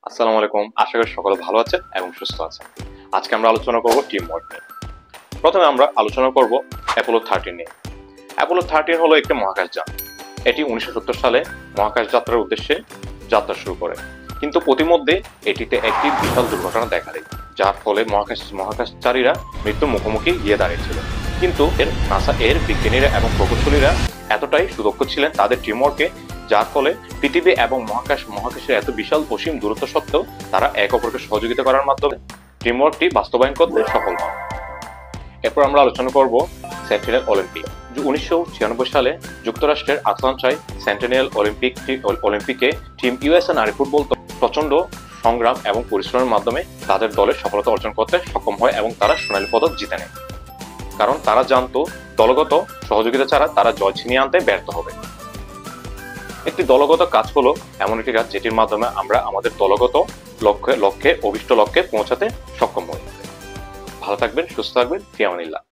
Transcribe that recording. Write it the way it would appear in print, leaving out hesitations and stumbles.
আসসালামু আলাইকুম। আশা করি সকলে ভালো আছেন এবং সুস্থ আছেন। আজকে আমরা আলোচনা করব টিম ওয়ার্ক নিয়ে। প্রথমে আমরা আলোচনা করব অ্যাপোলো 13 নিয়ে। অ্যাপোলো 13 হলো একটি মহাকাশযান। এটি 1970 সালে মহাকাশ যাত্রার উদ্দেশ্যে যাত্রা শুরু করে। কিন্তু প্রতিমধ্যে এটিতে একটি বিশাল দুর্ঘটনা দেখা দেয়, যার ফলে মহাকাশচারীরা মৃত্যুর মুখোমুখি গিয়ে দাঁড়িয়েছিল। কিন্তু নাসা এর বিজ্ঞানীরা এবং প্রকৌশলীরা এতটাই সুদক্ষ ছিলেন তাদের টিমওয়ার্কে, যার ফলে পৃথিবী এবং মহাকাশের এত বিশাল অসীম দূরত্ব সত্ত্বেও তারা এক অপরকে সহযোগিতা করার মাধ্যমে টিমওয়ার্কটি বাস্তবায়ন করতে সফল হন। এরপর আমরা আলোচনা করব সেন্টিনেল অলিম্পিক। 1996 সালে যুক্তরাষ্ট্রের আটলান্টায় সেন্টিনেল অলিম্পিকে টিম ইউএসএ নারী ফুটবল প্রচন্ড সংগ্রাম এবং পরিশ্রমের মাধ্যমে তাদের দলের সফলতা অর্জন করতে সক্ষম হয় এবং তারা সোনালী পদক জিতে নেয়। কারণ তারা জানতো দলগত সহযোগিতা ছাড়া তারা জয় ছিনিয়ে আনতে ব্যর্থ হবে। একটি দলগত কাজ হলো এমন একটি কাজ যেটির মাধ্যমে আমরা আমাদের দলগত অভিষ্ট লক্ষ্যে পৌঁছাতে সক্ষম হই। ভালো থাকবেন, সুস্থ থাকবেন, ফি আমানিল্লাহ।